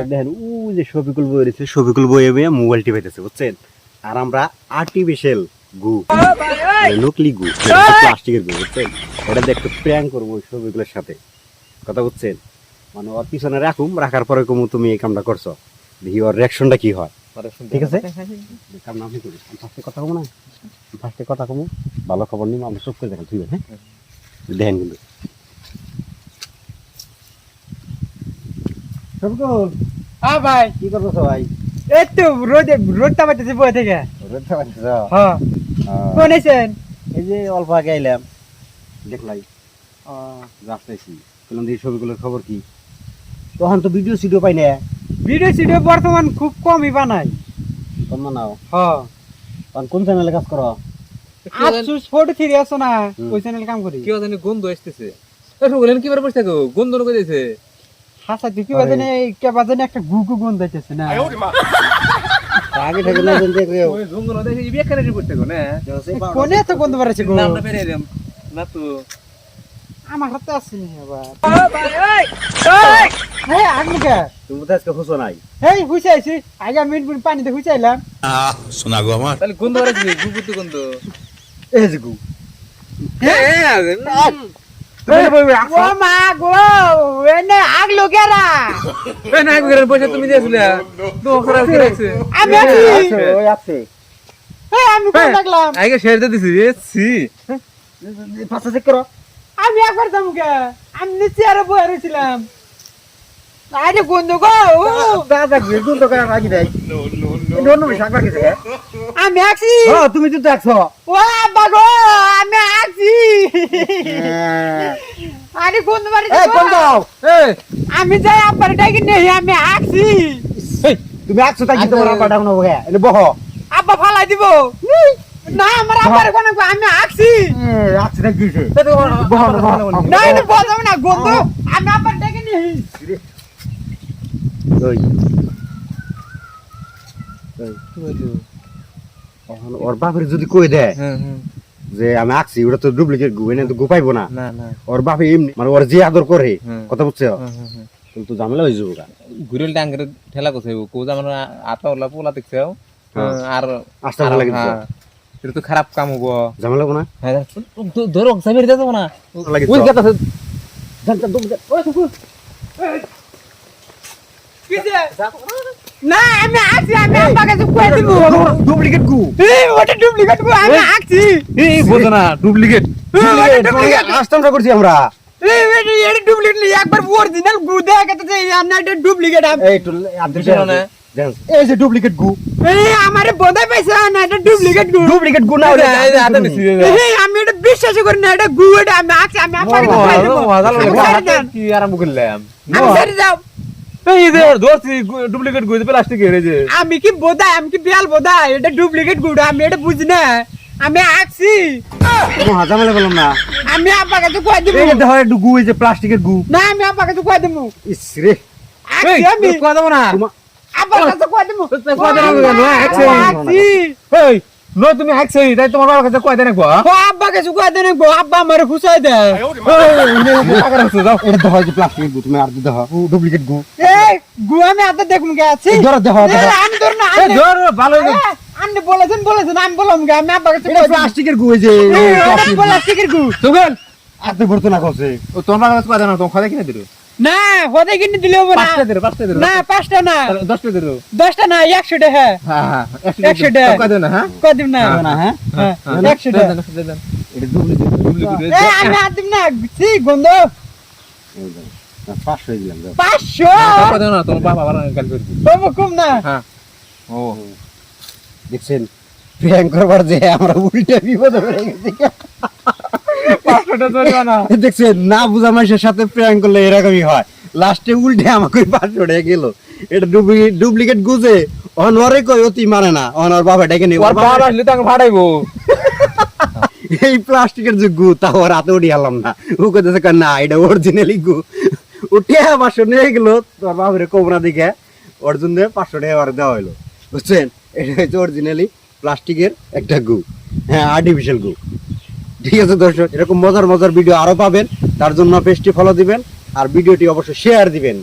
দেখেন ও যে শফিকুল বই রয়েছে, শফিকুল বইয়ে বইয়ে মোবাইল টিপাইতেছে বুঝছেন। আর আমরা আর্টিফিশিয়াল গু, নকলি গু, প্লাস্টিকের গু বুঝছেন। এটা দিয়ে একটু প্র্যাঙ্ক করবো শফিকুলের সাথে, কথা বুঝছেন। মানে ওর পিছনে রাখার পরে কমু তুমি এই কামটা করছো, দেখি ওর রিয়াকশনটা কি হয়। ঠিক আছে, কাম নাম কি করি ফার্স্টে কথা কমু না, ফার্স্টে কথা কমু, ভালো খবর নিব আমরা সব করে দেখান। ঠিক আছে, হ্যাঁ দেখেন কিন্তু শফিকুল। হ্যাঁ ভাই, কি করতেছো ভাই? এই তো রোদটা পাইতেছি বই থেকে। রোদটা পাইতেছো? হ্যাঁ, কোন আছেন? এই যে অল্প আগে আইলাম, দেখলাই রাস্তাইছি, বললাম দেখি শফিকুলের খবর কি। তখন তো ভিডিও সিডিও পাই না। ভিডিও বর্তমান খুব কমই বানাই। কম বানাও? হ্যাঁ। তখন কোন চ্যানেলে কাজ করো? আচ্ছুস 43 আছো না, ওই চ্যানেল কাম করি। কি জানি গন্ধ আসতেছে। এই বলেন কি বার বসে থাকো, গন্ধ কই দিয়েছে। হাসা তুই কি বাজে কে বাজে একটা গুগু গন্ধ হইতেছে না। আগে থেকে না জানতে কেউ ওই গন্ধ না দেখি বেকারে বসে থাকো না। কোনে তো গন্ধ বাড়াছে গো? নামটা বেরিয়ে দেম না তো। আমার হাতে আসেনি আবার। এই আগুকে তুমি তো আজকে খুশো নাই। এই হুইছাইছি, আগে মিনিট পানিতে হুইছাইলাম। শোনা গো আমার তাহলে গন্ধ বাড়াছে, গুগুতে গন্ধ। এই যে গু, ও মা গো, এনে আগ লোকেরা। এই না গুগের পয়সা তুমি দিয়েছিলে। তো খরা কি রাখছে। আমি আছি। ওই আছে এই আমি কোন দেখলাম? আগে শেয়ার দিয়ে দিছি। এসি পাঁচটা চেক করো। আমি একবার যামুকে, আমি নিচে আরো বয়ে রয়েছিলাম। আরে গন্ধ গো, দাদা গুণ তো করা রাখি দেয়। নন নন শাকবার কিছু হ্যাঁ। আমি আছি। হ্যাঁ তুমি তো দেখছো। ও আব্বা গো, আমি আছি। আরে গন্ধ বাড়ি এই কোন দাও? এই আমি যাই আব্বার ডাকি নেই, আমি আছি। তুমি আসছো তাই কি তোমার আব্বা ডাকনো হবে? এনে বহ। আব্বা ফালাই দিব না, আমার আব্বার কোন আমি আছি। আসছে তাই কিছে? না এটা বলবো না, গন্ধ আমি আব্বার ডাকি নেই। ওই ওর বাপের যদি কই দেয় যে আমি আঁকছি, ওটা তো ডুপ্লিকেট গু, এনে তো গু পাইবো না। না না ওর বাপে এমনি মানে ওর যে আদর করে, কথা বুঝছো, হুম তো ঝামেলা হয়ে যাবো। ঘুরেল ডাঙ্গের ঠেলা কোথায় কো যে আমরা আতা ওলা পোলা দেখছাও আর আস্তে আস্তে লাগে দিছো। এটা তো খারাপ কাম হবো। ঝামেলা হবো না? হ্যাঁ ধরো সাইবের দাও না। লাগে ওই কথা কিছে না, আমি আছি, আমি আব্বা কাছে কই দিব। ডুপ্লিকেট গু। এই ওটা ডুপ্লিকেট গো, আমি আছি। এই বোঝো না ডুপ্লিকেট আস্তামটা করছি আমরা। এই এটা ডুপ্লিকেট নি, একবার অরিজিনাল গু দেখা তো এই না, এটা ডুপ্লিকেট। এই তো আদর না, এই যে ডুপ্লিকেট গু। এই আমারে বোধাই পাইছে না, এটা ডুপ্লিকেট গু। ডুপ্লিকেট গু না, আতা নিছি এই আমি এটা বিশ্বাস করি না, এটা গু, এটা আমি আছি, আমি আব্বা কাছে কই দিব। কি আরাম করলাম আমি ছেড়ে যাও। এই যে ধরছি ডুপ্লিকেট গই প্লাস্টিক এর যে আমি কি বোধাই, আমি কি বিয়াল বোধাই, এটা ডুপ্লিকেট গু, আমি এটা বুঝি না, আমি আছি। কোনো ঝামেলা বললাম না। আমি আব্বা কাছে কই দিব। এই যে দেখো একটু গু, এই যে প্লাস্টিকের গু। না আমি আব্বা কাছে কই দিব। ইস রে, আছি আমি, কই দাও না আব্বার কাছে কই দিব। কই দাও না আছি আছি। এই নয় তুমি আছি তাই তোমার বাবার কাছে কই দেন গো ও আব্বা কাছে কই দেন গো, আব্বা আমারে ফুসাই দেয়। টাকা রাখছো যাও। এটা দেখো এই যে প্লাস্টিকের গু, তুমি আর দেখো ডুপ্লিকেট গু। এই গু আমি হাতে দেখুম গে আছি। ধরো দেখো দেখো। আমি ধর না, এই ধর ভালো আপনি বলেছেন আমি বললাম গে, আমি আব্বা কাছে এটা প্লাস্টিকের গু, এই যে প্লাস্টিকের গু। সুগল আতে ভরতো না করছে। ও তোমার বাবার কাছে কই দেন তুমি খালে কিনে দিরো না হতে কিনে দিলেও না। 5টা দিরো না 5টা না, 10টা দিরো 10টা না, 100 টাকা। হ্যাঁ হ্যাঁ হ্যাঁ 100 টাকা কই দেন না হ্যাঁ কই দিব না। না হ্যাঁ, হ্যাঁ 100 টাকা। এটা ডুপ্লিকেট। এই আমি হাত দিব না, সি গন্ধ। 500 দিলাম যাও। 500 কই দেন না তোমার বাবা বাবা কাল করবি তবু কম না। হ্যাঁ ও দেখছেন প্র্যাঙ্ক করবার যে আমরা উল্টা বিপদে পড়ে গেছি। 500টা ধরবা না দেখছেন না বুঝা মানুষের সাথে প্র্যাঙ্ক করলে এরকমই হয়, লাস্টে উল্টে আমাকে 500 টাকা গেল। এটা ডুপ্লিকেট গুজে অনরে কই অতি মানে না, অনর বাবা ডেকে নেই। ওর বাবা আসলে তো ভাড়াইবো এই প্লাস্টিকের যে গু তা ওর হাতে উঠি আলাম না, ও কইতেছে না এটা অরিজিনালি গু। উঠে 500 নিয়ে গেল, তোর বাবার কোবরা দিকে ওর জন্য 500 টাকা আর দেওয়া হইলো, বুঝছেন। এটা হচ্ছে অরিজিনালি প্লাস্টিকের একটা গু, হ্যাঁ আর্টিফিশিয়াল গু। ঠিক আছে দর্শক, এরকম মজার মজার ভিডিও আরো পাবেন, তার জন্য পেজটি ফলো দিবেন আর ভিডিওটি অবশ্যই শেয়ার দিবেন।